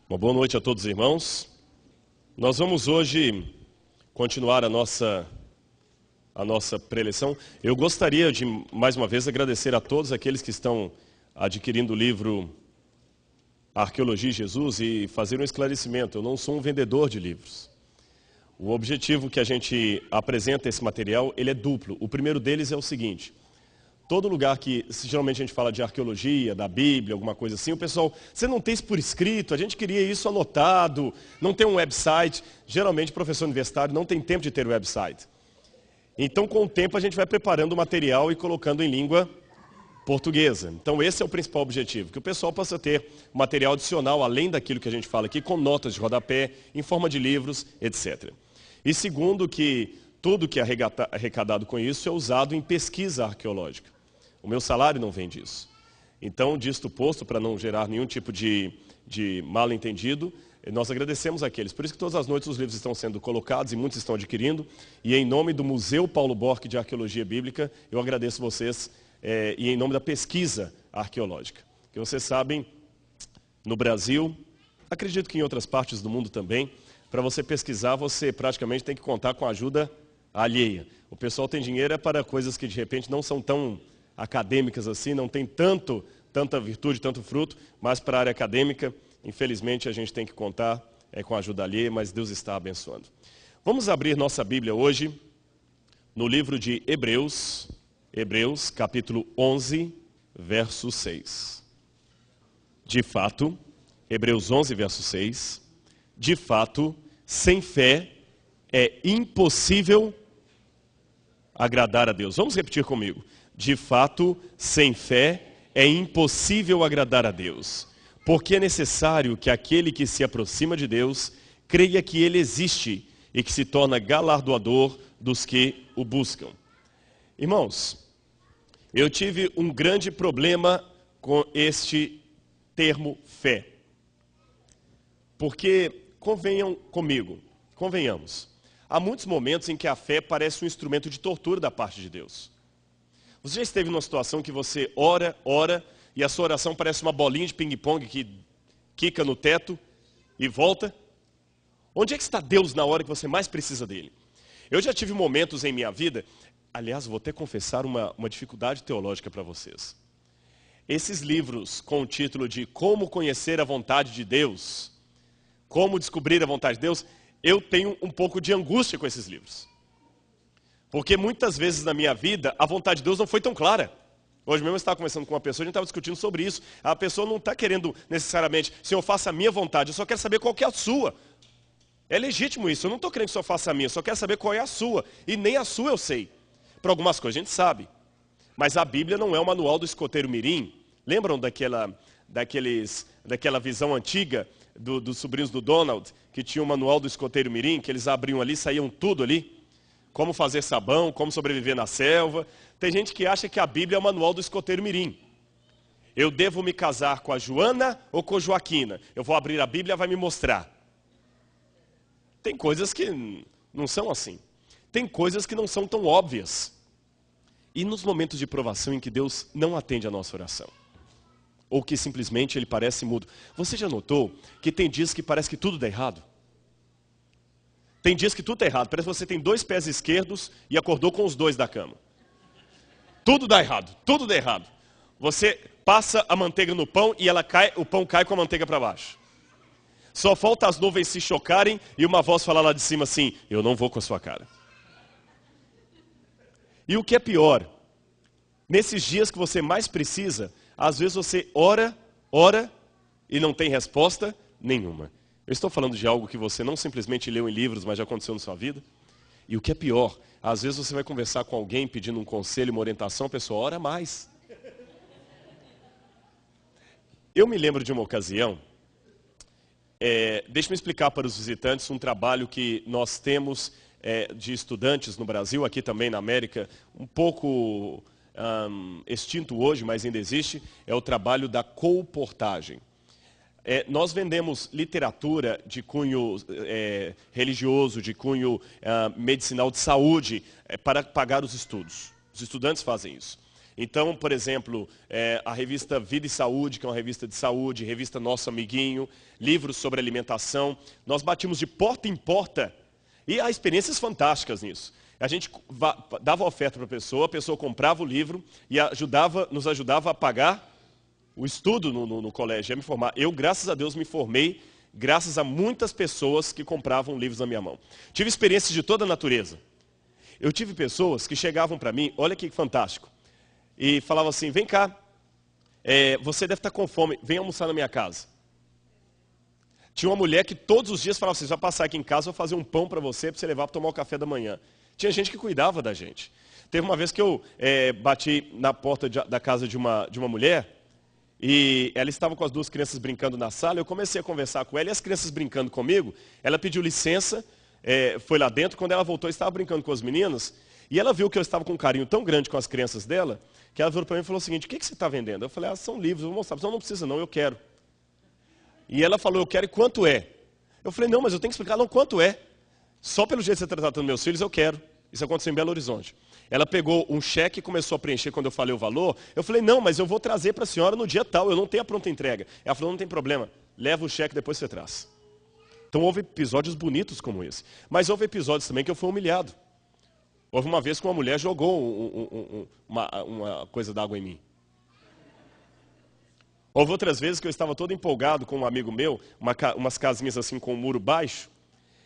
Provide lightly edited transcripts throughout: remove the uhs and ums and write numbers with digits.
Uma boa noite a todos os irmãos. Nós vamos hoje continuar a nossa preleção. Eu gostaria de, mais uma vez, agradecer a todos aqueles que estão adquirindo o livro Arqueologia e Jesus e fazer um esclarecimento. Eu não sou um vendedor de livros. O objetivo que a gente apresenta esse material, ele é duplo. O primeiro deles é o seguinte: todo lugar que, geralmente a gente fala de arqueologia, da Bíblia, alguma coisa assim, o pessoal, você não tem isso por escrito, a gente queria isso anotado, não tem um website. Geralmente, professor universitário não tem tempo de ter website. Então, com o tempo, a gente vai preparando o material e colocando em língua portuguesa. Então, esse é o principal objetivo, que o pessoal possa ter material adicional, além daquilo que a gente fala aqui, com notas de rodapé, em forma de livros, etc. E segundo, que tudo que é arrecadado com isso é usado em pesquisa arqueológica. O meu salário não vem disso. Então, disto posto, para não gerar nenhum tipo de mal-entendido, nós agradecemos àqueles. Por isso que todas as noites os livros estão sendo colocados e muitos estão adquirindo. E em nome do Museu Paulo Borck de Arqueologia Bíblica, eu agradeço vocês e em nome da pesquisa arqueológica. Que vocês sabem, no Brasil, acredito que em outras partes do mundo também, para você pesquisar, você praticamente tem que contar com a ajuda alheia. O pessoal tem dinheiro para coisas que de repente não são tão acadêmicas assim, não tem tanta virtude, tanto fruto, mas para a área acadêmica, infelizmente, a gente tem que contar com a ajuda alheia, mas Deus está abençoando. Vamos abrir nossa Bíblia hoje no livro de Hebreus, capítulo 11, verso 6. De fato, Hebreus 11, verso 6, de fato, sem fé é impossível agradar a Deus. Vamos repetir comigo. De fato, sem fé é impossível agradar a Deus, porque é necessário que aquele que se aproxima de Deus creia que Ele existe e que se torna galardoador dos que o buscam. Irmãos, eu tive um grande problema com este termo fé, porque convenhamos, há muitos momentos em que a fé parece um instrumento de tortura da parte de Deus. Você já esteve numa situação que você ora, e a sua oração parece uma bolinha de ping-pong que quica no teto e volta? Onde é que está Deus na hora que você mais precisa dele? Eu já tive momentos em minha vida, aliás, vou até confessar uma dificuldade teológica para vocês. Esses livros com o título de Como Conhecer a Vontade de Deus, Como Descobrir a Vontade de Deus, eu tenho um pouco de angústia com esses livros. Porque muitas vezes na minha vida, a vontade de Deus não foi tão clara. Hoje mesmo eu estava conversando com uma pessoa, a gente estava discutindo sobre isso. A pessoa não está querendo necessariamente, Senhor, faça a minha vontade, eu só quero saber qual que é a sua. É legítimo isso, eu não estou querendo que o Senhor faça a minha, eu só quero saber qual é a sua. E nem a sua eu sei. Para algumas coisas a gente sabe. Mas a Bíblia não é o manual do escoteiro mirim. Lembram daquela visão antiga dos sobrinhos do Donald, que tinha o manual do escoteiro mirim, que eles abriam ali, saíam tudo ali? Como fazer sabão, como sobreviver na selva. Tem gente que acha que a Bíblia é o manual do escoteiro mirim. Eu devo me casar com a Joana ou com a Joaquina? Eu vou abrir a Bíblia e vai me mostrar. Tem coisas que não são assim. Tem coisas que não são tão óbvias. E nos momentos de provação em que Deus não atende a nossa oração, ou que simplesmente Ele parece mudo. Você já notou que tem dias que parece que tudo dá errado? Tem dias que tudo está errado. Parece que você tem 2 pés esquerdos e acordou com os 2 da cama. Tudo dá errado, tudo dá errado. Você passa a manteiga no pão e o pão cai com a manteiga para baixo. Só falta as nuvens se chocarem e uma voz falar lá de cima assim: eu não vou com a sua cara. E o que é pior, nesses dias que você mais precisa, às vezes você ora e não tem resposta nenhuma. Eu estou falando de algo que você não simplesmente leu em livros, mas já aconteceu na sua vida. E o que é pior, às vezes você vai conversar com alguém pedindo um conselho, uma orientação, a pessoa ora mais. Eu me lembro de uma ocasião, deixa eu explicar para os visitantes um trabalho que nós temos de estudantes no Brasil, aqui também na América, um pouco extinto hoje, mas ainda existe, é o trabalho da colportagem. Nós vendemos literatura de cunho religioso, de cunho medicinal de saúde, para pagar os estudos. Os estudantes fazem isso. Então, por exemplo, a revista Vida e Saúde, que é uma revista de saúde, revista Nosso Amiguinho, livros sobre alimentação. Nós batimos de porta em porta e há experiências fantásticas nisso. A gente dava oferta para a pessoa comprava o livro e nos ajudava a pagar o estudo no colégio, a me formar. Eu, graças a Deus, me formei graças a muitas pessoas que compravam livros na minha mão. Tive experiências de toda a natureza. Eu tive pessoas que chegavam para mim, olha que fantástico, e falavam assim, vem cá, você deve estar com fome, vem almoçar na minha casa. Tinha uma mulher que todos os dias falava assim, vai passar aqui em casa, vou fazer um pão para você levar para tomar o café da manhã. Tinha gente que cuidava da gente. Teve uma vez que eu bati na porta da casa de uma mulher, e ela estava com as duas crianças brincando na sala, eu comecei a conversar com ela, e as crianças brincando comigo, ela pediu licença, foi lá dentro, quando ela voltou, eu estava brincando com os meninos, e ela viu que eu estava com um carinho tão grande com as crianças dela, que ela virou para mim e falou o seguinte, o que você está vendendo? Eu falei, são livros, eu vou mostrar, não precisa não, eu quero. E ela falou, eu quero, e quanto é? Eu falei, não, mas eu tenho que explicar, não, quanto é? Só pelo jeito que você está tratando meus filhos, eu quero. Isso aconteceu em Belo Horizonte. Ela pegou um cheque e começou a preencher quando eu falei o valor. Eu falei, não, mas eu vou trazer para a senhora no dia tal, eu não tenho a pronta entrega. Ela falou, não tem problema, leva o cheque, depois você traz. Então houve episódios bonitos como esse. Mas houve episódios também que eu fui humilhado. Houve uma vez que uma mulher jogou uma coisa d'água em mim. Houve outras vezes que eu estava todo empolgado com um amigo meu, umas casinhas assim com um muro baixo,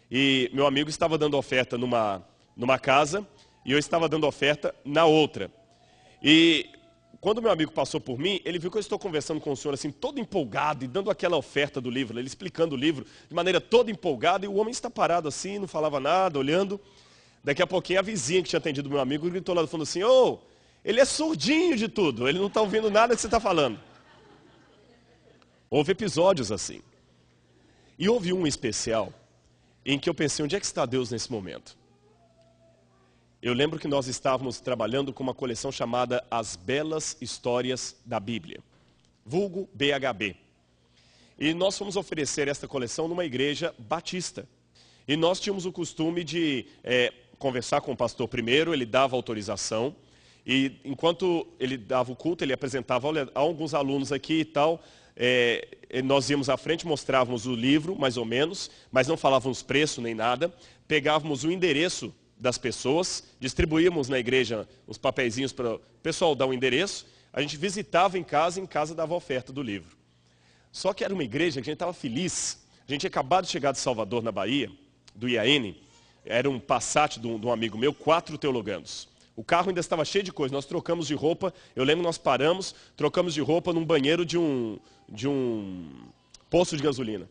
e meu amigo estava dando oferta numa casa, e eu estava dando oferta na outra. E quando meu amigo passou por mim, ele viu que eu estou conversando com o senhor assim, todo empolgado, e dando aquela oferta do livro, ele explicando o livro de maneira toda empolgada, e o homem está parado assim, não falava nada, olhando. Daqui a pouquinho a vizinha que tinha atendido meu amigo gritou lá do fundo assim, ele é surdinho de tudo, ele não está ouvindo nada que você está falando. Houve episódios assim. E houve um especial em que eu pensei, onde é que está Deus nesse momento? Eu lembro que nós estávamos trabalhando com uma coleção chamada As Belas Histórias da Bíblia, vulgo BHB. E nós fomos oferecer esta coleção numa igreja batista. E nós tínhamos o costume de conversar com o pastor primeiro, ele dava autorização, e enquanto ele dava o culto, ele apresentava, olha, há alguns alunos aqui e tal, nós íamos à frente, mostrávamos o livro, mais ou menos, mas não falávamos preço nem nada, pegávamos o endereço das pessoas, distribuímos na igreja os papeizinhos para o pessoal dar o endereço, a gente visitava em casa dava oferta do livro. Só que era uma igreja que a gente estava feliz, a gente tinha acabado de chegar de Salvador, na Bahia, do IAN, era um Passat de um amigo meu, 4 teologandos. O carro ainda estava cheio de coisa, nós trocamos de roupa, eu lembro nós paramos, trocamos de roupa num banheiro de um posto de gasolina.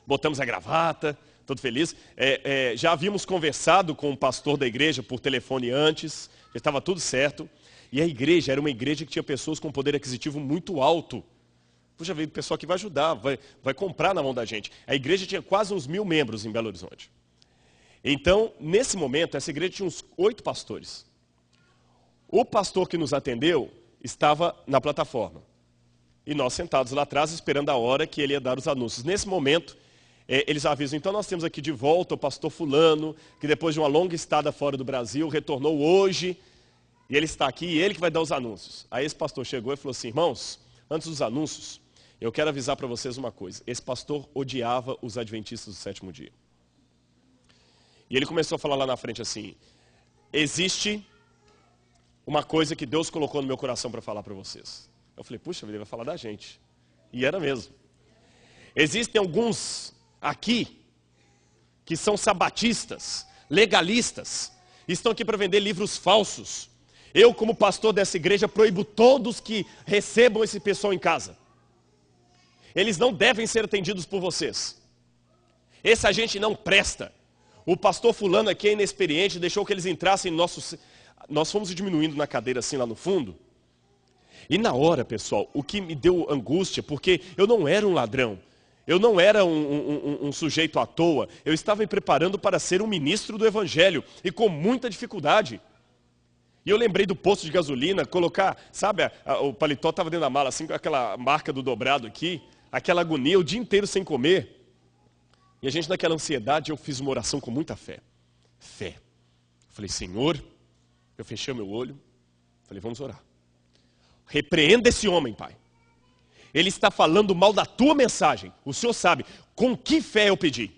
Botamos a gravata, todo feliz. Já havíamos conversado com o pastor da igreja por telefone antes, já estava tudo certo. E a igreja era uma igreja que tinha pessoas com poder aquisitivo muito alto. Puxa vida, o pessoal que vai ajudar, vai comprar na mão da gente. A igreja tinha quase uns 1000 membros em Belo Horizonte. Então, nesse momento, essa igreja tinha uns 8 pastores. O pastor que nos atendeu estava na plataforma. E nós sentados lá atrás, esperando a hora que ele ia dar os anúncios. Nesse momento, eles avisam, então nós temos aqui de volta o pastor fulano, que depois de uma longa estada fora do Brasil, retornou hoje, e ele está aqui, e ele que vai dar os anúncios. Aí esse pastor chegou e falou assim, irmãos, antes dos anúncios, eu quero avisar para vocês uma coisa. Esse pastor odiava os adventistas do 7º dia. E ele começou a falar lá na frente assim, existe uma coisa que Deus colocou no meu coração para falar para vocês. Eu falei, puxa, ele vai falar da gente. E era mesmo. Existem alguns aqui que são sabatistas, legalistas, estão aqui para vender livros falsos. Eu, como pastor dessa igreja, proíbo todos que recebam esse pessoal em casa. Eles não devem ser atendidos por vocês. Essa gente não presta. O pastor fulano aqui é inexperiente, deixou que eles entrassem em nossos... Nós fomos diminuindo na cadeira assim lá no fundo. E na hora, pessoal, o que me deu angústia, porque eu não era um ladrão. Eu não era um sujeito à toa. Eu estava me preparando para ser um ministro do evangelho. E com muita dificuldade. E eu lembrei do posto de gasolina, colocar, sabe, o paletó estava dentro da mala, assim, com aquela marca do dobrado aqui. Aquela agonia, o dia inteiro sem comer. E a gente, naquela ansiedade, eu fiz uma oração com muita fé. Fé. Eu falei, Senhor, eu fechei o meu olho. Falei, vamos orar. Repreenda esse homem, Pai. Ele está falando mal da tua mensagem. O Senhor sabe com que fé eu pedi.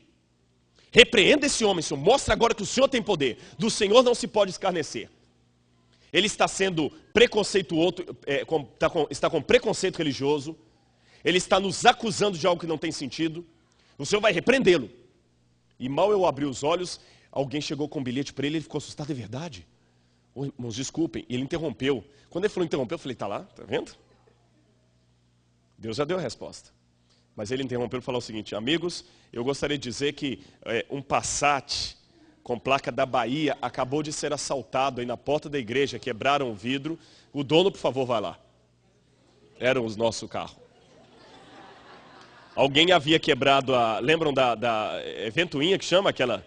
Repreenda esse homem, Senhor. Mostra agora que o Senhor tem poder. Do Senhor não se pode escarnecer. Ele está sendo preconceituoso, está com preconceito religioso. Ele está nos acusando de algo que não tem sentido. O Senhor vai repreendê-lo. E mal eu abri os olhos, alguém chegou com um bilhete para ele, ele ficou assustado, é verdade? Oh, irmãos, desculpem, ele interrompeu. Quando ele falou interrompeu, eu falei, tá lá, tá vendo? Deus já deu a resposta. Mas ele interrompeu e falou o seguinte, amigos, eu gostaria de dizer que um Passat com placa da Bahia acabou de ser assaltado aí na porta da igreja, quebraram o vidro. O dono, por favor, vai lá. Era o nosso carro. Alguém havia quebrado lembram da ventoinha que chama aquela?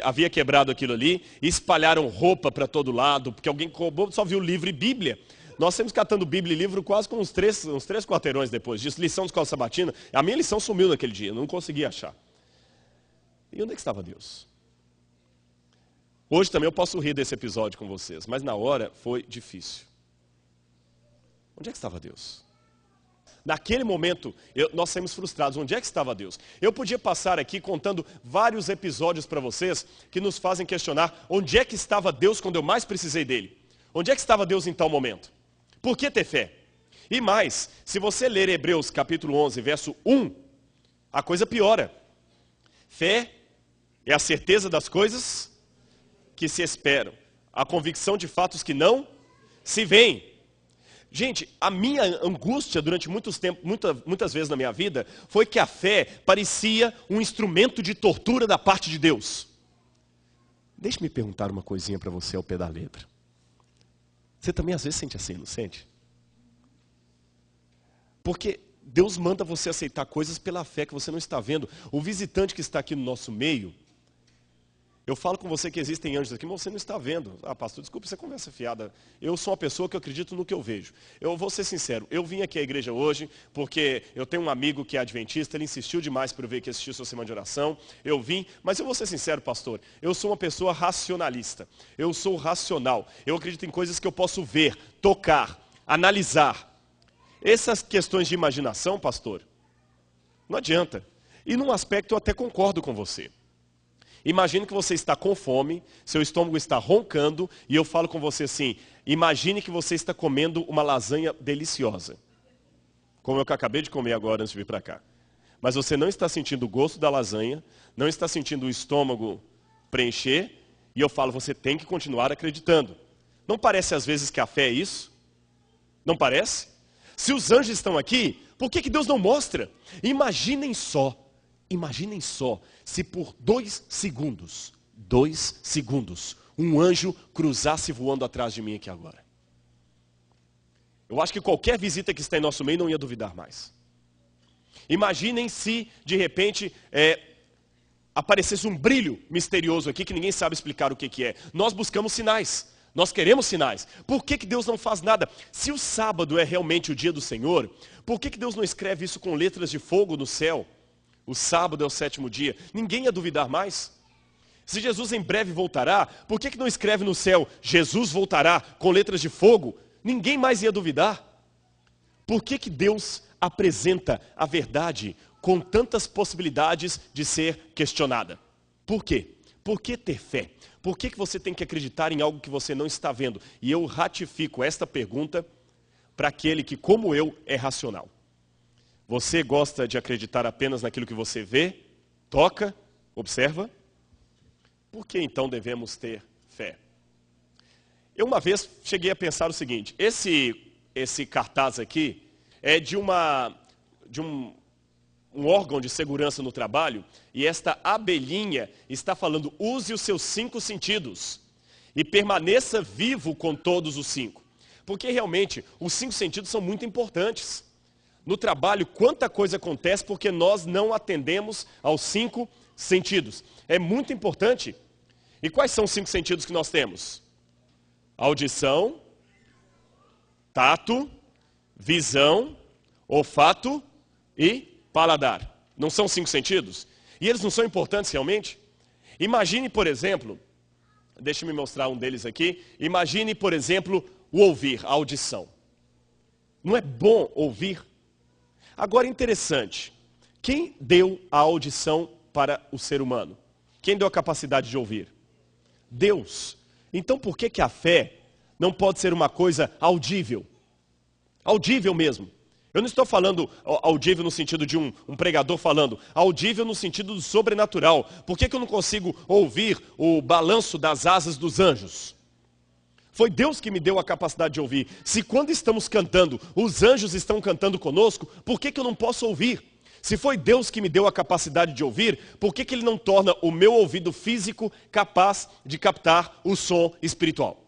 Havia quebrado aquilo ali, e espalharam roupa para todo lado, porque alguém roubou, só viu livro e Bíblia. Nós temos catando Bíblia e livro quase com uns três quarteirões depois disso, lição de escola sabatina. A minha lição sumiu naquele dia, eu não consegui achar. E onde é que estava Deus? Hoje também eu posso rir desse episódio com vocês, mas na hora foi difícil. Onde é que estava Deus? Naquele momento, nós saímos frustrados. Onde é que estava Deus? Eu podia passar aqui contando vários episódios para vocês que nos fazem questionar onde é que estava Deus quando eu mais precisei dele. Onde é que estava Deus em tal momento? Por que ter fé? E mais, se você ler Hebreus capítulo 11, verso 1, a coisa piora. Fé é a certeza das coisas que se esperam, a convicção de fatos que não se veem. Gente, a minha angústia durante muitas vezes na minha vida foi que a fé parecia um instrumento de tortura da parte de Deus. Deixe-me perguntar uma coisinha para você ao pé da letra. Você também às vezes sente assim, não sente? Porque Deus manda você aceitar coisas pela fé que você não está vendo. O visitante que está aqui no nosso meio, eu falo com você que existem anjos aqui, mas você não está vendo. Ah, pastor, desculpe, você conversa fiada. Eu sou uma pessoa que eu acredito no que eu vejo. Eu vou ser sincero, eu vim aqui à igreja hoje porque eu tenho um amigo que é adventista, ele insistiu demais para eu ver que assistiu sua semana de oração. Eu vim, mas eu vou ser sincero, pastor, eu sou uma pessoa racionalista. Eu sou racional. Eu acredito em coisas que eu posso ver, tocar, analisar. Essas questões de imaginação, pastor, não adianta. E num aspecto eu até concordo com você. Imagine que você está com fome, seu estômago está roncando, e eu falo com você assim, imagine que você está comendo uma lasanha deliciosa. Como eu que acabei de comer agora antes de vir para cá. Mas você não está sentindo o gosto da lasanha, não está sentindo o estômago preencher, e eu falo, você tem que continuar acreditando. Não parece às vezes que a fé é isso? Não parece? Se os anjos estão aqui, por que Deus não mostra? Imaginem só, se por 2 segundos, um anjo cruzasse voando atrás de mim aqui agora. Eu acho que qualquer visita que está em nosso meio não ia duvidar mais. Imaginem se, de repente, aparecesse um brilho misterioso aqui que ninguém sabe explicar o que é. Nós buscamos sinais. Nós queremos sinais. Por que Deus não faz nada? Se o sábado é realmente o dia do Senhor, por que Deus não escreve isso com letras de fogo no céu? O sábado é o 7º dia. Ninguém ia duvidar mais. Se Jesus em breve voltará, por que não escreve no céu, Jesus voltará com letras de fogo? Ninguém mais ia duvidar. Por que Deus apresenta a verdade com tantas possibilidades de ser questionada? Por quê? Por que ter fé? Por que você tem que acreditar em algo que você não está vendo? E eu ratifico esta pergunta para aquele que, como eu, é racional. Você gosta de acreditar apenas naquilo que você vê, toca, observa? Por que então devemos ter fé? Eu uma vez cheguei a pensar o seguinte, esse cartaz aqui é de um órgão de segurança no trabalho, e esta abelhinha está falando, use os seus 5 sentidos e permaneça vivo com todos os 5. Porque realmente os 5 sentidos são muito importantes. No trabalho, quanta coisa acontece porque nós não atendemos aos 5 sentidos. É muito importante. E quais são os 5 sentidos que nós temos? Audição, tato, visão, olfato e paladar. Não são 5 sentidos? E eles não são importantes realmente? Imagine, por exemplo, deixa eu me mostrar um deles aqui. Imagine, por exemplo, o ouvir, a audição. Não é bom ouvir? Agora, interessante. Quem deu a audição para o ser humano? Quem deu a capacidade de ouvir? Deus. Então, por que a fé não pode ser uma coisa audível? Audível mesmo. Eu não estou falando audível no sentido de um pregador falando, audível no sentido do sobrenatural. Por que eu não consigo ouvir o balanço das asas dos anjos? Foi Deus que me deu a capacidade de ouvir. Se quando estamos cantando, os anjos estão cantando conosco, por que eu não posso ouvir? Se foi Deus que me deu a capacidade de ouvir, por que Ele não torna o meu ouvido físico capaz de captar o som espiritual?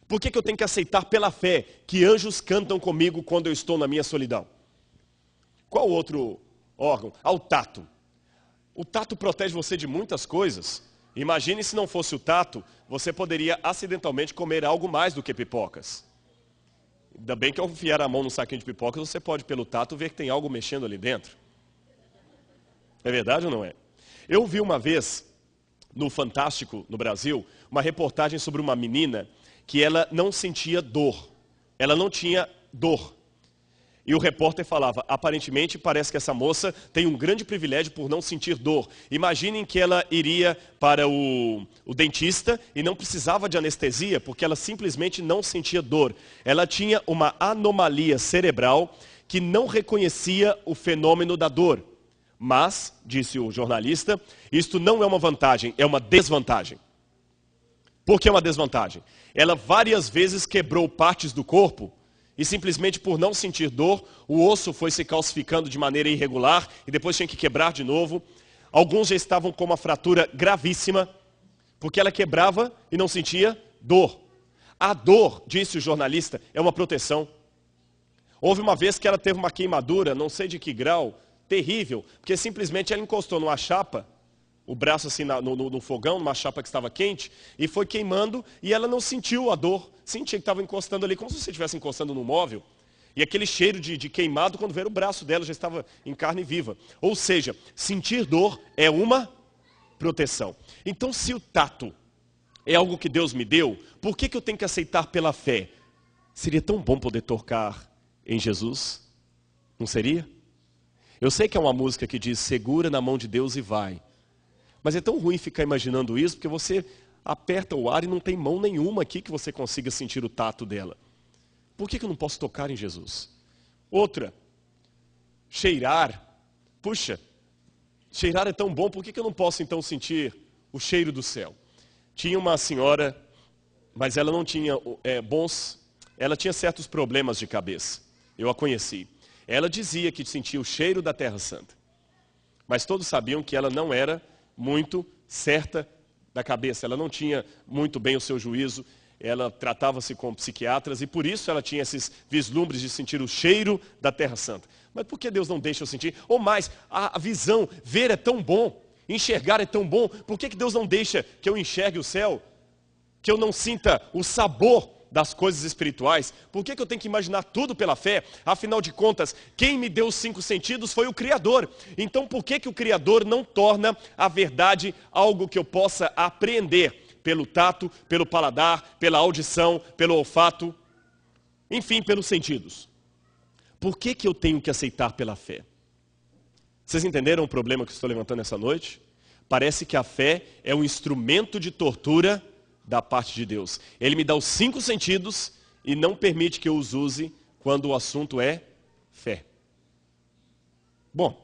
Por que eu tenho que aceitar pela fé que anjos cantam comigo quando eu estou na minha solidão? Qual outro órgão? O tato. O tato protege você de muitas coisas. Imagine se não fosse o tato, você poderia acidentalmente comer algo mais do que pipocas. Ainda bem que ao enfiar a mão no saquinho de pipocas, você pode pelo tato ver que tem algo mexendo ali dentro. É verdade ou não é? Eu vi uma vez, no Fantástico, no Brasil, uma reportagem sobre uma menina que ela não sentia dor. Ela não tinha dor. E o repórter falava, aparentemente parece que essa moça tem um grande privilégio por não sentir dor. Imaginem que ela iria para o dentista e não precisava de anestesia, porque ela simplesmente não sentia dor. Ela tinha uma anomalia cerebral que não reconhecia o fenômeno da dor. Mas, disse o jornalista, isto não é uma vantagem, é uma desvantagem. Por que uma desvantagem? Ela várias vezes quebrou partes do corpo e simplesmente por não sentir dor, o osso foi se calcificando de maneira irregular e depois tinha que quebrar de novo. Alguns já estavam com uma fratura gravíssima, porque ela quebrava e não sentia dor. A dor, disse o jornalista, é uma proteção. Houve uma vez que ela teve uma queimadura, não sei de que grau, terrível, porque simplesmente ela encostou numa chapa, o braço assim no fogão, numa chapa que estava quente, e foi queimando, e ela não sentiu a dor. Sentia que estava encostando ali, como se você estivesse encostando no móvel. E aquele cheiro de queimado, quando veio o braço dela, já estava em carne viva. Ou seja, sentir dor é uma proteção. Então, se o tato é algo que Deus me deu, por que eu tenho que aceitar pela fé? Seria tão bom poder tocar em Jesus? Não seria? Eu sei que é uma música que diz, segura na mão de Deus e vai. Mas é tão ruim ficar imaginando isso, porque você aperta o ar e não tem mão nenhuma aqui que você consiga sentir o tato dela. Por que eu não posso tocar em Jesus? Outra, cheirar. Puxa, cheirar é tão bom, por que eu não posso então sentir o cheiro do céu? Tinha uma senhora, mas ela não tinha ela tinha certos problemas de cabeça. Eu a conheci. Ela dizia que sentia o cheiro da Terra Santa. Mas todos sabiam que ela não era muito certa da cabeça. Ela não tinha muito bem o seu juízo. Ela tratava-se com psiquiatras e por isso ela tinha esses vislumbres de sentir o cheiro da Terra Santa. Mas por que Deus não deixa eu sentir? Ou mais, a visão, ver é tão bom, enxergar é tão bom. Por que Deus não deixa que eu enxergue o céu? Que eu não sinta o sabor das coisas espirituais? Por que eu tenho que imaginar tudo pela fé? Afinal de contas, quem me deu os 5 sentidos foi o Criador. Então por que o Criador não torna a verdade algo que eu possa apreender? Pelo tato, pelo paladar, pela audição, pelo olfato, enfim, pelos sentidos. Por que eu tenho que aceitar pela fé? Vocês entenderam o problema que estou levantando essa noite? Parece que a fé é um instrumento de tortura da parte de Deus. Ele me dá os 5 sentidos e não permite que eu os use quando o assunto é fé. Bom,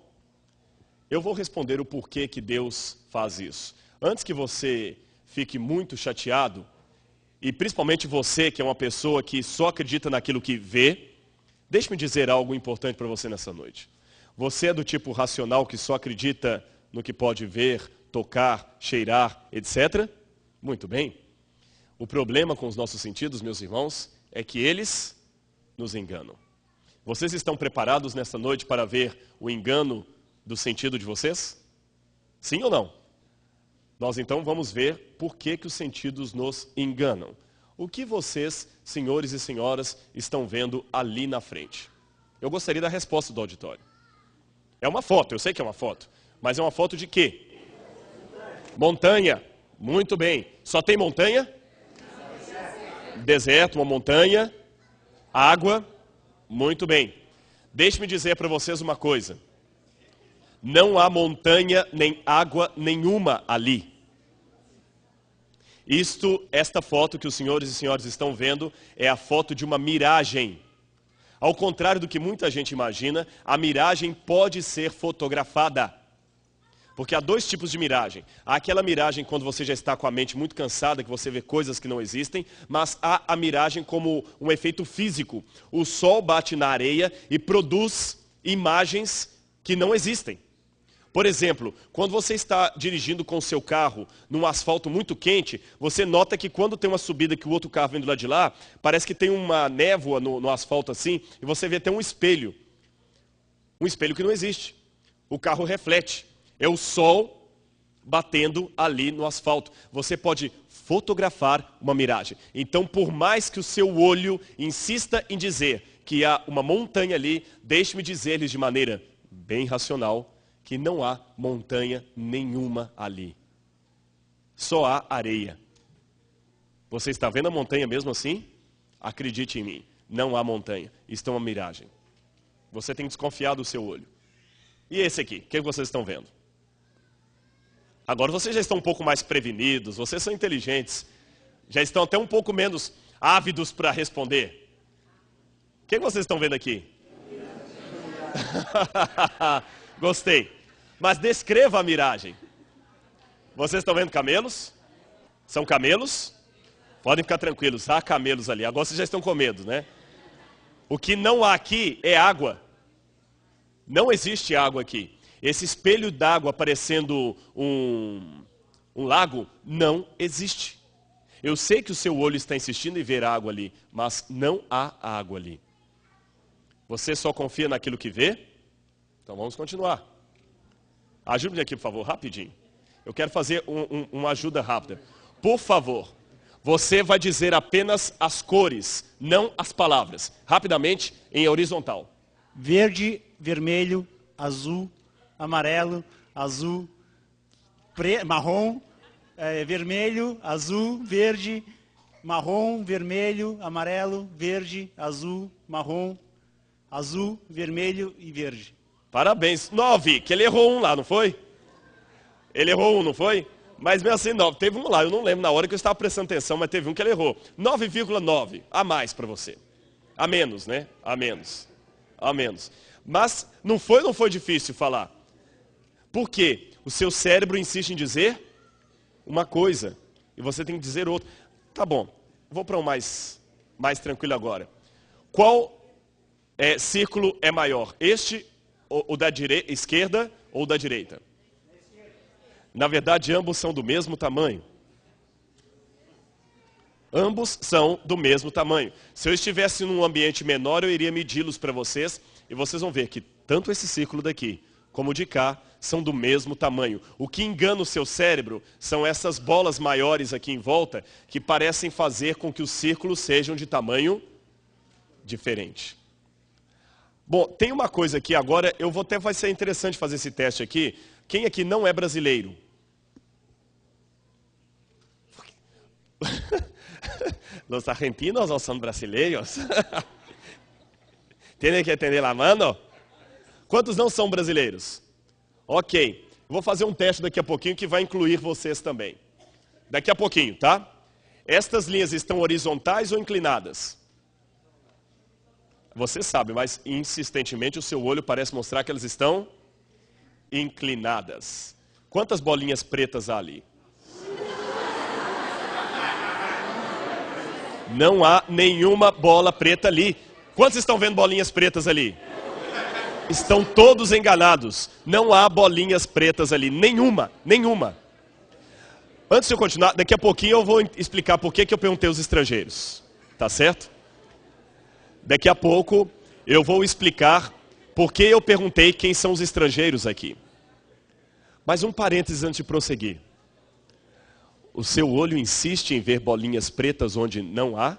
eu vou responder o porquê que Deus faz isso. Antes que você fique muito chateado, e principalmente você que é uma pessoa que só acredita naquilo que vê, deixe-me dizer algo importante para você nessa noite. Você é do tipo racional que só acredita no que pode ver, tocar, cheirar, etc? Muito bem. O problema com os nossos sentidos, meus irmãos, é que eles nos enganam. Vocês estão preparados nessa noite para ver o engano do sentido de vocês? Sim ou não? Nós então vamos ver por que os sentidos nos enganam. O que vocês, senhores e senhoras, estão vendo ali na frente? Eu gostaria da resposta do auditório. É uma foto, eu sei que é uma foto. Mas é uma foto de quê? Montanha. Muito bem. Só tem montanha? Deserto, uma montanha. Água. Muito bem. Deixe-me dizer para vocês uma coisa. Não há montanha nem água nenhuma ali. Esta foto que os senhores e senhoras estão vendo é a foto de uma miragem. Ao contrário do que muita gente imagina, a miragem pode ser fotografada. Porque há dois tipos de miragem. Há aquela miragem quando você já está com a mente muito cansada, que você vê coisas que não existem, mas há a miragem como um efeito físico. O sol bate na areia e produz imagens que não existem. Por exemplo, quando você está dirigindo com o seu carro num asfalto muito quente, você nota que quando tem uma subida que o outro carro vem do lado de lá, parece que tem uma névoa no asfalto assim, e você vê até um espelho. Um espelho que não existe. O carro reflete. É o sol batendo ali no asfalto. Você pode fotografar uma miragem. Então, por mais que o seu olho insista em dizer que há uma montanha ali, deixe-me dizer-lhes de maneira bem racional, que não há montanha nenhuma ali. Só há areia. Você está vendo a montanha mesmo assim? Acredite em mim, não há montanha. Isto é uma miragem. Você tem que desconfiar do seu olho. E esse aqui, o que vocês estão vendo? Agora vocês já estão um pouco mais prevenidos, vocês são inteligentes. Já estão até um pouco menos ávidos para responder. O que vocês estão vendo aqui? Gostei. Mas descreva a miragem. Vocês estão vendo camelos? São camelos? Podem ficar tranquilos, há camelos ali. Agora vocês já estão com medo, né? O que não há aqui é água. Não existe água aqui. Esse espelho d'água parecendo um lago não existe. Eu sei que o seu olho está insistindo em ver água ali, mas não há água ali. Você só confia naquilo que vê? Então vamos continuar. Ajude-me aqui, por favor, rapidinho. Eu quero fazer uma ajuda rápida. Por favor, você vai dizer apenas as cores, não as palavras. Rapidamente, em horizontal. Verde, vermelho, azul, amarelo, azul, marrom, vermelho, azul, verde, marrom, vermelho, amarelo, verde, azul, marrom, azul, vermelho e verde. Parabéns. 9, que ele errou um lá, não foi? Ele errou um, não foi? Mas mesmo assim, 9. Teve um lá, eu não lembro na hora que eu estava prestando atenção, mas teve um que ele errou. 9,9. A mais para você. A menos, né? A menos. A menos. Mas não foi difícil falar. Por quê? O seu cérebro insiste em dizer uma coisa. E você tem que dizer outra. Tá bom. Vou para um mais tranquilo agora. Qual círculo é maior? Este, o da esquerda ou da direita? Na verdade, ambos são do mesmo tamanho. Ambos são do mesmo tamanho. Se eu estivesse num ambiente menor, eu iria medi-los para vocês. E vocês vão ver que tanto esse círculo daqui, como o de cá, são do mesmo tamanho. O que engana o seu cérebro são essas bolas maiores aqui em volta, que parecem fazer com que os círculos sejam de tamanho diferente. Bom, tem uma coisa aqui agora, vai ser interessante fazer esse teste aqui. Quem aqui não é brasileiro? Os argentinos não são brasileiros? Tem que entender a mano? Quantos não são brasileiros? Ok, vou fazer um teste daqui a pouquinho que vai incluir vocês também. Daqui a pouquinho, tá? Estas linhas estão horizontais ou inclinadas? Você sabe, mas insistentemente o seu olho parece mostrar que elas estão inclinadas. Quantas bolinhas pretas há ali? Não há nenhuma bola preta ali. Quantos estão vendo bolinhas pretas ali? Estão todos enganados. Não há bolinhas pretas ali. Nenhuma. Antes de eu continuar, daqui a pouquinho eu vou explicar por que eu perguntei aos estrangeiros. Tá certo? Daqui a pouco eu vou explicar por que eu perguntei quem são os estrangeiros aqui. Mas um parênteses antes de prosseguir. O seu olho insiste em ver bolinhas pretas onde não há?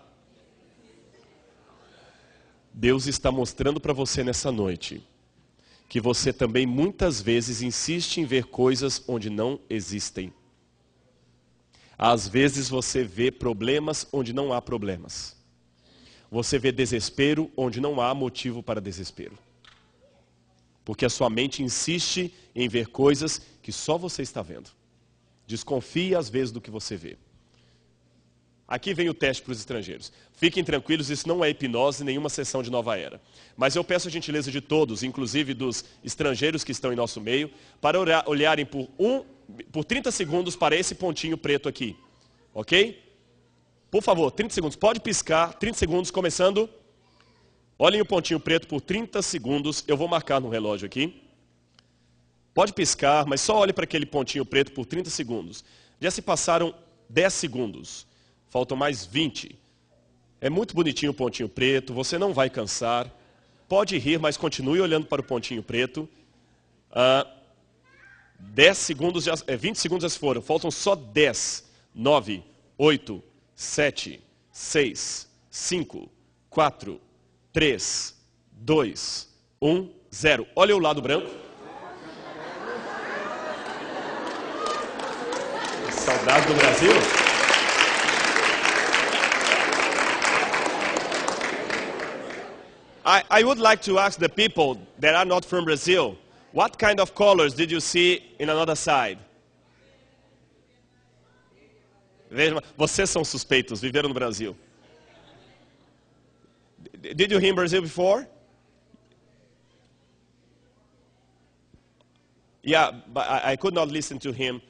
Deus está mostrando para você nessa noite que você também muitas vezes insiste em ver coisas onde não existem. Às vezes você vê problemas onde não há problemas. você vê desespero onde não há motivo para desespero. Porque a sua mente insiste em ver coisas que só você está vendo. Desconfie às vezes do que você vê. Aqui vem o teste para os estrangeiros. Fiquem tranquilos, isso não é hipnose, nenhuma sessão de nova era. Mas eu peço a gentileza de todos, inclusive dos estrangeiros que estão em nosso meio, para olharem por 30 segundos para esse pontinho preto aqui. Ok? Por favor, 30 segundos. Pode piscar, 30 segundos, começando. Olhem o pontinho preto por 30 segundos. Eu vou marcar no relógio aqui. Pode piscar, mas só olhe para aquele pontinho preto por 30 segundos. Já se passaram 10 segundos. Faltam mais 20. É muito bonitinho o pontinho preto, você não vai cansar. Pode rir, mas continue olhando para o pontinho preto. 10 segundos, 20 segundos já se foram. Faltam só 10, 9, 8, 7, 6, 5, 4, 3, 2, 1, 0. Olha o lado branco. Saudade do Brasil. I would like to ask the people that are not from Brazil, what kind of colors did you see in another side? Veja, vocês são suspeitos, viveram no Brasil. Did you hear in Brazil before? Yeah, but I could not listen to him.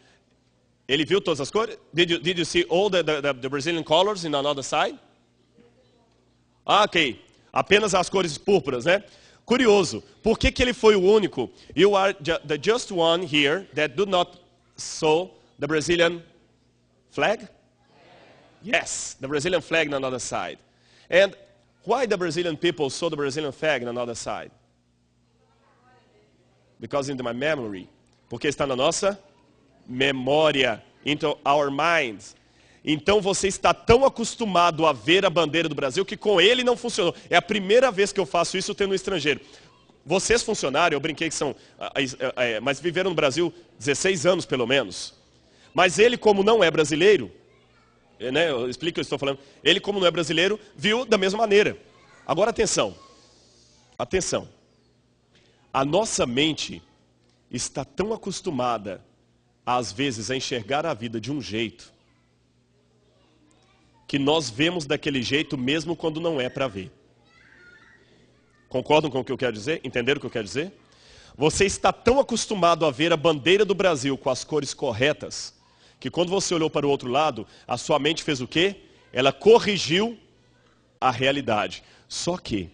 Ele viu todas as cores? Did you see all the Brazilian colors in another side? Ah, ok. Apenas as cores púrpuras, né? Curioso. Por que ele foi o único? You are the just one here that do not saw the Brazilian flag? Yes, the Brazilian flag on another side. And why the Brazilian people saw the Brazilian flag on another side? Because in my memory. Porque está na nossa memória. Into our minds. Então você está tão acostumado a ver a bandeira do Brasil que com ele não funcionou. É a primeira vez que eu faço isso tendo um estrangeiro. Vocês funcionários, eu brinquei que são, mas viveram no Brasil 16 anos pelo menos. Mas ele, como não é brasileiro, né, eu explico o que eu estou falando, ele como não é brasileiro, viu da mesma maneira. Agora atenção, atenção. A nossa mente está tão acostumada, às vezes, a enxergar a vida de um jeito, que nós vemos daquele jeito mesmo quando não é para ver. Concordam com o que eu quero dizer? Entenderam o que eu quero dizer? Você está tão acostumado a ver a bandeira do Brasil com as cores corretas, que quando você olhou para o outro lado, a sua mente fez o quê? Ela corrigiu a realidade. Só que,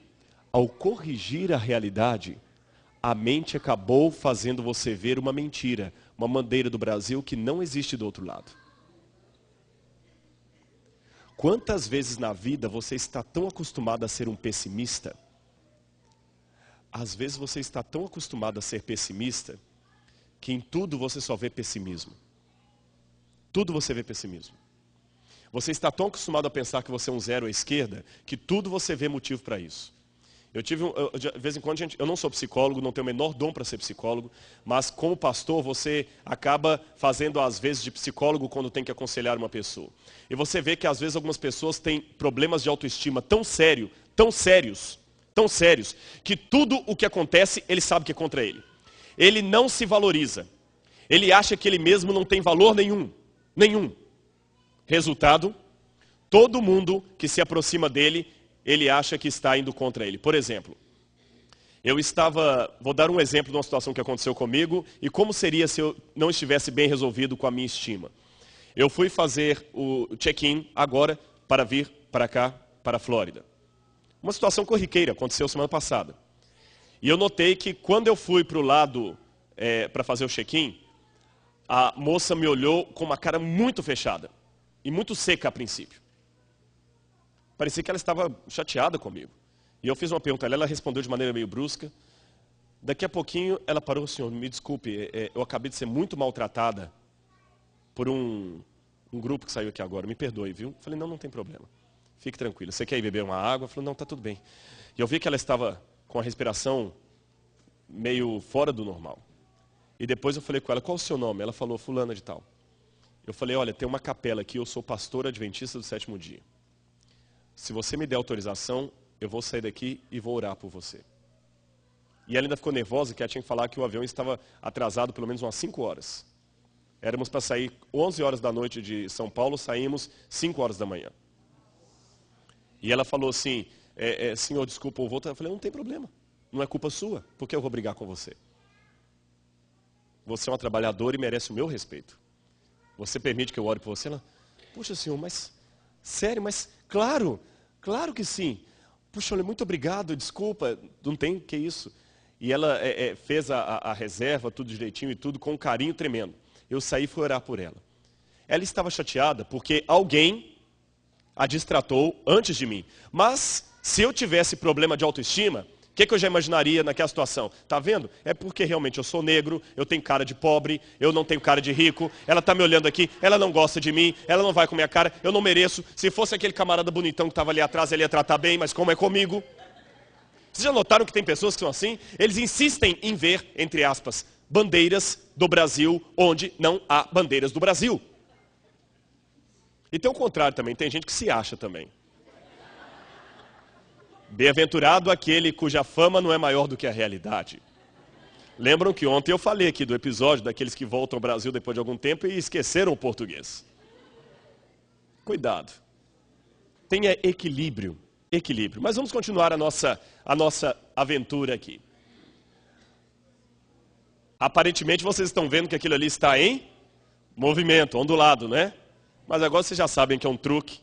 ao corrigir a realidade, a mente acabou fazendo você ver uma mentira, uma bandeira do Brasil que não existe do outro lado. Quantas vezes na vida você está tão acostumado a ser um pessimista? Às vezes você está tão acostumado a ser pessimista, que em tudo você só vê pessimismo. Tudo você vê pessimismo. Você está tão acostumado a pensar que você é um zero à esquerda, que tudo você vê motivo para isso. De vez em quando, eu não sou psicólogo, não tenho o menor dom para ser psicólogo, mas como pastor você acaba fazendo às vezes de psicólogo quando tem que aconselhar uma pessoa. E você vê que às vezes algumas pessoas têm problemas de autoestima tão sérios, que tudo o que acontece, ele sabe que é contra ele. Ele não se valoriza. Ele acha que ele mesmo não tem valor nenhum. Resultado, todo mundo que se aproxima dele, ele acha que está indo contra ele. Por exemplo, vou dar um exemplo de uma situação que aconteceu comigo e como seria se eu não estivesse bem resolvido com a minha estima. Eu fui fazer o check-in agora para vir para cá, para a Flórida. Uma situação corriqueira, aconteceu semana passada. E eu notei que quando eu fui para o lado para fazer o check-in, a moça me olhou com uma cara muito fechada e muito seca a princípio. Parecia que ela estava chateada comigo. E eu fiz uma pergunta a ela respondeu de maneira meio brusca. Daqui a pouquinho ela parou, senhor, me desculpe, eu acabei de ser muito maltratada por um grupo que saiu aqui agora, me perdoe, viu? Eu falei, não tem problema, fique tranquila. Você quer ir beber uma água? Eu falei, não, está tudo bem. E eu vi que ela estava com a respiração meio fora do normal. E depois eu falei com ela, qual o seu nome? Ela falou, fulana de tal. Eu falei, olha, tem uma capela aqui, eu sou pastor adventista do sétimo dia. se você me der autorização, eu vou sair daqui e vou orar por você. E ela ainda ficou nervosa, que ela tinha que falar que o avião estava atrasado pelo menos umas 5 horas. Éramos para sair 11 horas da noite de São Paulo, saímos 5 horas da manhã. E ela falou assim, senhor, desculpa o voo. Eu falei, não tem problema, não é culpa sua, por que eu vou brigar com você? Você é uma trabalhadora e merece o meu respeito. Você permite que eu ore por você? Ela, puxa, senhor, mas, sério, mas, claro que sim. Puxa, olha, muito obrigado, desculpa, não tem que isso. E ela fez a reserva, tudo direitinho e tudo, com um carinho tremendo. Eu saí e fui orar por ela. Ela estava chateada porque alguém a distratou antes de mim. Mas, se eu tivesse problema de autoestima, o que eu já imaginaria naquela situação? Tá vendo? É porque realmente eu sou negro, eu tenho cara de pobre, eu não tenho cara de rico, ela está me olhando aqui, ela não gosta de mim, ela não vai com minha cara, eu não mereço. Se fosse aquele camarada bonitão que estava ali atrás, ele ia tratar bem, mas como é comigo? Vocês já notaram que tem pessoas que são assim? Eles insistem em ver, entre aspas, bandeiras do Brasil onde não há bandeiras do Brasil. E tem o contrário também, tem gente que se acha também. Bem-aventurado aquele cuja fama não é maior do que a realidade. Lembram que ontem eu falei aqui do episódio daqueles que voltam ao Brasil depois de algum tempo e esqueceram o português. Cuidado. Tenha equilíbrio. Mas vamos continuar a nossa aventura aqui. Aparentemente vocês estão vendo que aquilo ali está em movimento, ondulado, né? Mas agora vocês já sabem que é um truque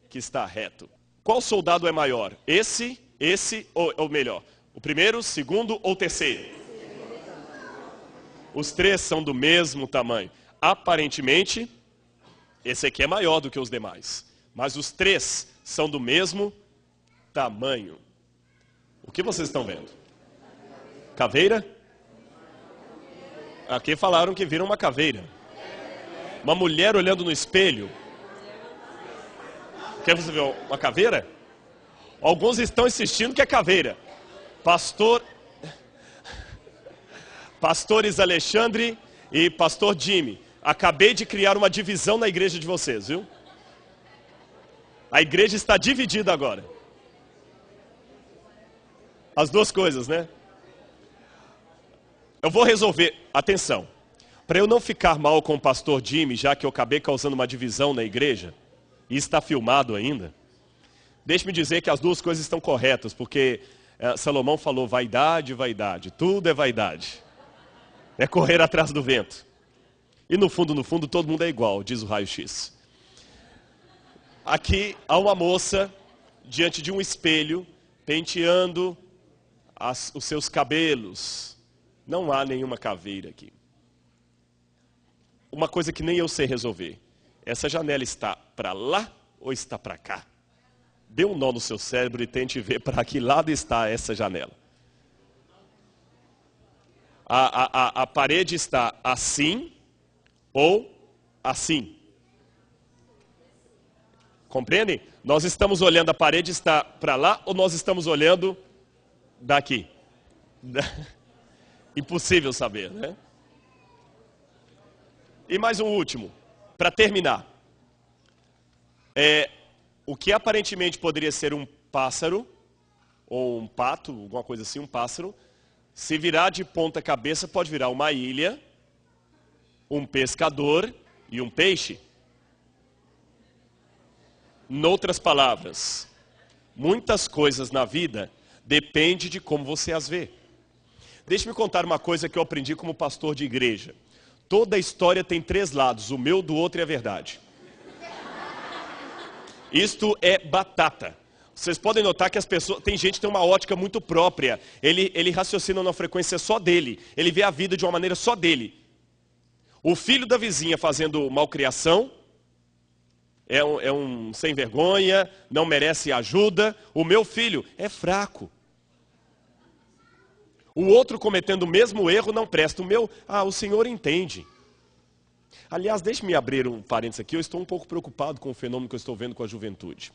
que está reto. Qual soldado é maior? Esse ou melhor? O primeiro, segundo ou terceiro? Os três são do mesmo tamanho. Aparentemente, esse aqui é maior do que os demais. Mas os três são do mesmo tamanho. O que vocês estão vendo? Caveira? Aqui falaram que viram uma caveira. Uma mulher olhando no espelho. Quer você ver uma caveira? Alguns estão insistindo que é caveira. Pastores Alexandre e pastor Jimmy, acabei de criar uma divisão na igreja de vocês, viu? A igreja está dividida agora. As duas coisas, né? Eu vou resolver, atenção, para eu não ficar mal com o pastor Jimmy, já que eu acabei causando uma divisão na igreja, e está filmado ainda, deixe-me dizer que as duas coisas estão corretas, porque Salomão falou vaidade, tudo é vaidade. É correr atrás do vento. E no fundo, todo mundo é igual, diz o raio-x. Aqui há uma moça diante de um espelho, penteando os seus cabelos. Não há nenhuma caveira aqui. Uma coisa que nem eu sei resolver. Essa janela está para lá ou está para cá? Dê um nó no seu cérebro e tente ver para que lado está essa janela. A parede está assim ou assim. Compreendem? Nós estamos olhando, a parede está para lá ou nós estamos olhando daqui? Impossível saber, né? E mais um último, para terminar. O que aparentemente poderia ser um pássaro, ou um pato, alguma coisa assim, um pássaro, se virar de ponta cabeça pode virar uma ilha, um pescador e um peixe. Noutras palavras, muitas coisas na vida dependem de como você as vê. Deixe-me contar uma coisa que eu aprendi como pastor de igreja. Toda história tem 3 lados, o meu, do outro e a verdade. Isto é batata. Vocês podem notar que as pessoas, tem gente que tem uma ótica muito própria. Ele raciocina numa frequência só dele. Ele vê a vida de uma maneira só dele. O filho da vizinha fazendo malcriação é um sem vergonha, não merece ajuda. O meu filho é fraco. O outro cometendo o mesmo erro não presta. O Senhor entende. Aliás, deixe-me abrir um parênteses aqui. Eu estou um pouco preocupado com o fenômeno que eu estou vendo com a juventude.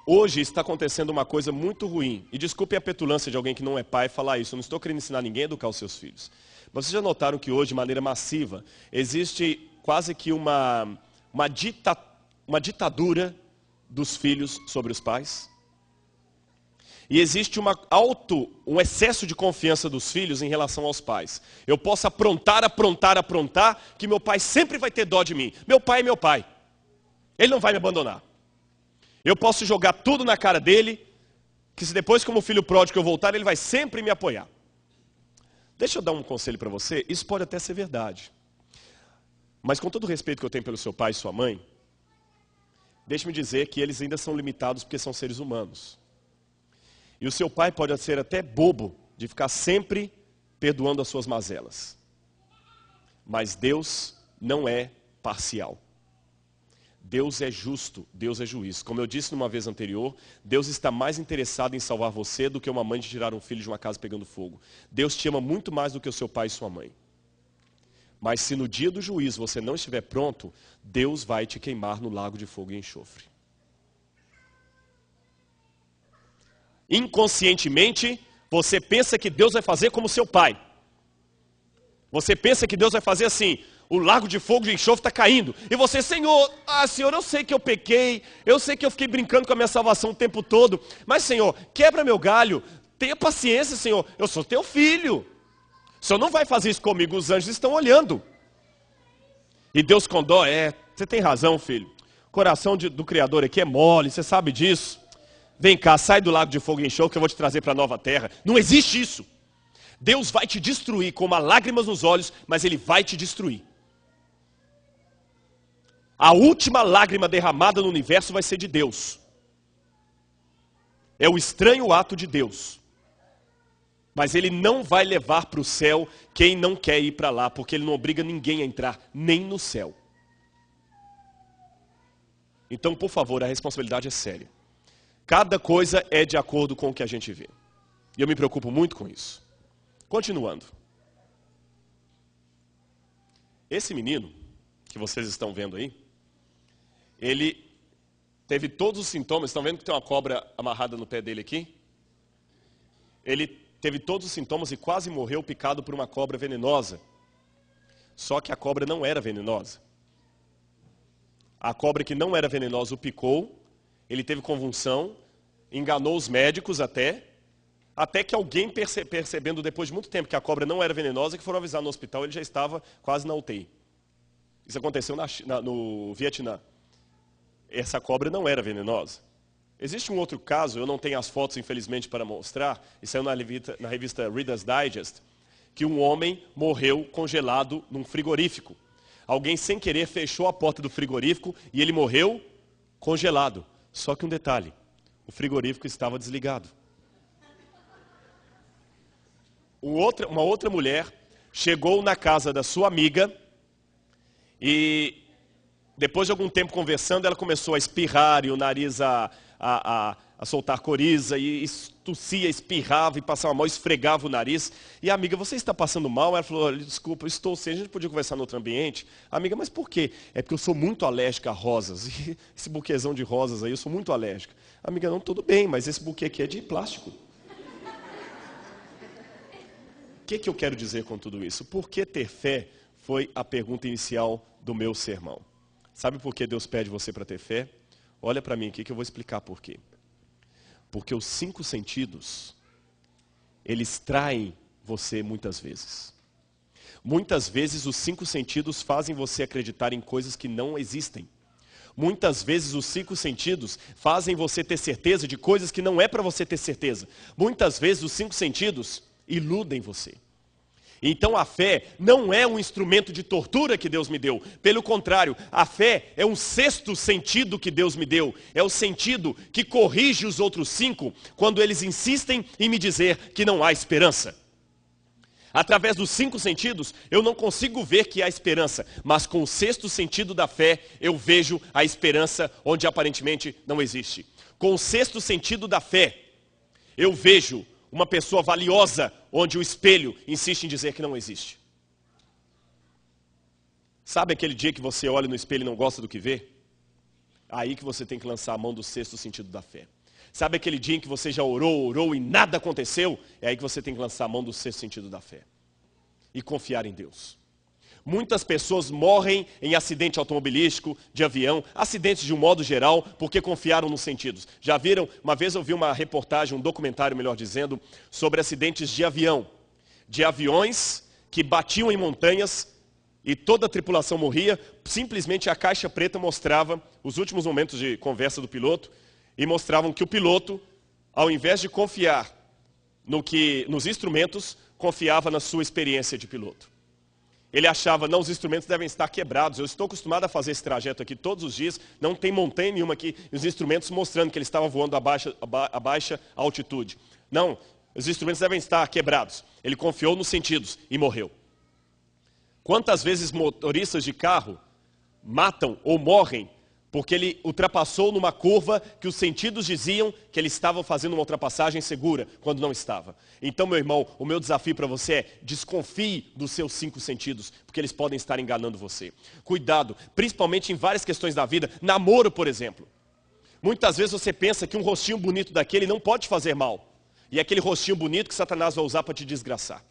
Hoje está acontecendo uma coisa muito ruim. E desculpe a petulância de alguém que não é pai falar isso. Eu não estou querendo ensinar ninguém a educar os seus filhos. Mas vocês já notaram que hoje, de maneira massiva, existe quase que uma ditadura dos filhos sobre os pais. E existe um excesso de confiança dos filhos em relação aos pais. Eu posso aprontar, que meu pai sempre vai ter dó de mim. Meu pai é meu pai. Ele não vai me abandonar. Eu posso jogar tudo na cara dele, que se depois como filho pródigo eu voltar, ele vai sempre me apoiar. Deixa eu dar um conselho para você, isso pode até ser verdade. Mas com todo o respeito que eu tenho pelo seu pai e sua mãe, deixe-me dizer que eles ainda são limitados porque são seres humanos. E o seu pai pode ser até bobo de ficar sempre perdoando as suas mazelas. Mas Deus não é parcial. Deus é justo, Deus é juiz. Como eu disse numa vez anterior, Deus está mais interessado em salvar você do que uma mãe de tirar um filho de uma casa pegando fogo. Deus te ama muito mais do que o seu pai e sua mãe. Mas se no dia do juízo você não estiver pronto, Deus vai te queimar no lago de fogo e enxofre. Inconscientemente, você pensa que Deus vai fazer como seu pai. Você pensa que Deus vai fazer assim, o lago de fogo e enxofre está caindo. E você, Senhor, Senhor, eu sei que eu pequei, eu sei que eu fiquei brincando com a minha salvação o tempo todo, mas Senhor, quebra meu galho, tenha paciência, Senhor, eu sou teu filho. O Senhor não vai fazer isso comigo, os anjos estão olhando. E Deus com dó, você tem razão, filho. O coração do Criador aqui é mole, você sabe disso. Vem cá, sai do lago de fogo e enxofre que eu vou te trazer para a nova terra. Não existe isso. Deus vai te destruir com uma lágrimas nos olhos, mas Ele vai te destruir. A última lágrima derramada no universo vai ser de Deus. É o estranho ato de Deus. Mas Ele não vai levar para o céu quem não quer ir para lá, porque Ele não obriga ninguém a entrar, nem no céu. Então, por favor, a responsabilidade é séria. Cada coisa é de acordo com o que a gente vê. E eu me preocupo muito com isso. Continuando. Esse menino, que vocês estão vendo aí, ele teve todos os sintomas. Estão vendo que tem uma cobra amarrada no pé dele aqui? Ele teve todos os sintomas e quase morreu picado por uma cobra venenosa. Só que a cobra não era venenosa. A cobra que não era venenosa o picou, ele teve convulsão, enganou os médicos até que alguém percebendo depois de muito tempo que a cobra não era venenosa, que foram avisar no hospital, ele já estava quase na UTI. Isso aconteceu no Vietnã. Essa cobra não era venenosa. Existe um outro caso, eu não tenho as fotos infelizmente para mostrar, isso saiu na revista Reader's Digest, que um homem morreu congelado num frigorífico. Alguém sem querer fechou a porta do frigorífico e ele morreu congelado. Só que um detalhe, o frigorífico estava desligado. Uma outra mulher chegou na casa da sua amiga e depois de algum tempo conversando, ela começou a espirrar e o nariz a soltar coriza e tossia, espirrava e passava mal, esfregava o nariz. E a amiga, você está passando mal? Ela falou, desculpa, eu estou sem, a gente podia conversar no outro ambiente. A amiga, mas por quê? É porque eu sou muito alérgica a rosas. E esse buquezão de rosas aí, eu sou muito alérgica. A amiga, não, tudo bem, mas esse buquê aqui é de plástico. O que eu quero dizer com tudo isso? Por que ter fé foi a pergunta inicial do meu sermão. Sabe por que Deus pede você para ter fé? Olha para mim aqui que eu vou explicar por quê. Porque os 5 sentidos, eles traem você muitas vezes. Muitas vezes os 5 sentidos fazem você acreditar em coisas que não existem. Muitas vezes os 5 sentidos fazem você ter certeza de coisas que não é para você ter certeza. Muitas vezes os 5 sentidos iludem você. Então a fé não é um instrumento de tortura que Deus me deu. Pelo contrário, a fé é um 6º sentido que Deus me deu. É o sentido que corrige os outros 5 quando eles insistem em me dizer que não há esperança. Através dos 5 sentidos, eu não consigo ver que há esperança, mas com o 6º sentido da fé, eu vejo a esperança onde aparentemente não existe. Com o 6º sentido da fé, eu vejo uma pessoa valiosa onde o espelho insiste em dizer que não existe. Sabe aquele dia que você olha no espelho e não gosta do que vê? Aí que você tem que lançar a mão do 6º sentido da fé. Sabe aquele dia em que você já orou e nada aconteceu? É aí que você tem que lançar a mão do 6º sentido da fé. E confiar em Deus. Muitas pessoas morrem em acidente automobilístico, de avião, acidentes de um modo geral, porque confiaram nos sentidos. Já viram? Uma vez eu vi uma reportagem, um documentário, melhor dizendo, sobre acidentes de avião. De aviões que batiam em montanhas e toda a tripulação morria. Simplesmente a caixa preta mostrava os últimos momentos de conversa do piloto e mostravam que o piloto, ao invés de confiar nos instrumentos, confiava na sua experiência de piloto. Ele achava, não, os instrumentos devem estar quebrados. Eu estou acostumado a fazer esse trajeto aqui todos os dias, não tem montanha nenhuma aqui, os instrumentos mostrando que ele estava voando a baixa altitude. Não, os instrumentos devem estar quebrados. Ele confiou nos sentidos e morreu. Quantas vezes motoristas de carro matam ou morrem porque ele ultrapassou numa curva que os sentidos diziam que ele estava fazendo uma ultrapassagem segura, quando não estava. Então, meu irmão, o meu desafio para você é: desconfie dos seus 5 sentidos, porque eles podem estar enganando você. Cuidado, principalmente em várias questões da vida. Namoro, por exemplo. Muitas vezes você pensa que um rostinho bonito daquele não pode te fazer mal. E é aquele rostinho bonito que Satanás vai usar para te desgraçar.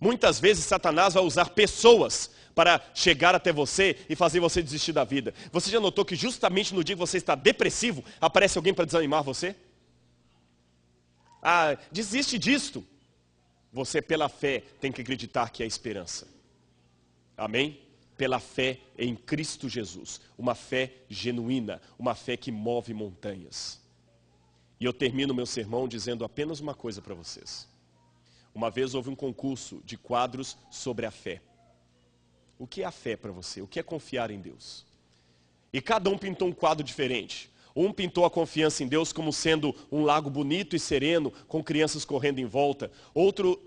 Muitas vezes Satanás vai usar pessoas para chegar até você e fazer você desistir da vida. Você já notou que justamente no dia que você está depressivo, aparece alguém para desanimar você? Ah, desiste disto. Você, pela fé, tem que acreditar que é esperança. Amém? Pela fé em Cristo Jesus. Uma fé genuína, uma fé que move montanhas. E eu termino meu sermão dizendo apenas uma coisa para vocês. Uma vez houve um concurso de quadros sobre a fé. O que é a fé para você? O que é confiar em Deus? E cada um pintou um quadro diferente. Um pintou a confiança em Deus como sendo um lago bonito e sereno, com crianças correndo em volta. Outro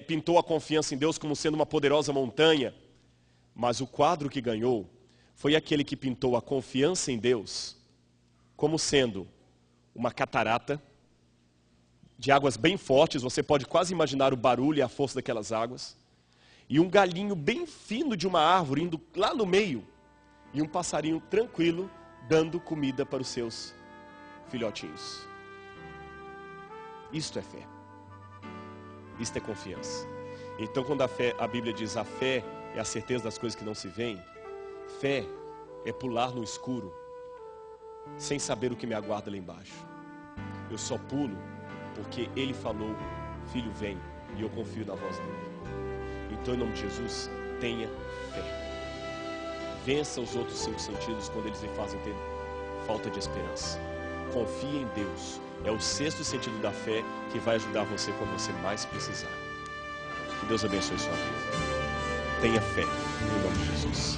pintou a confiança em Deus como sendo uma poderosa montanha. Mas o quadro que ganhou foi aquele que pintou a confiança em Deus como sendo uma catarata de águas bem fortes. Você pode quase imaginar o barulho e a força daquelas águas. E um galinho bem fino de uma árvore indo lá no meio. E um passarinho tranquilo dando comida para os seus filhotinhos. Isto é fé. Isto é confiança. Então quando a Bíblia diz a fé é a certeza das coisas que não se veem, fé é pular no escuro sem saber o que me aguarda lá embaixo. Eu só pulo porque Ele falou: filho, vem, e eu confio na voz dele. Então, em nome de Jesus, tenha fé. Vença os outros 5 sentidos quando eles lhe fazem ter falta de esperança. Confie em Deus. É o 6º sentido da fé que vai ajudar você quando você mais precisar. Que Deus abençoe sua vida. Tenha fé, em nome de Jesus.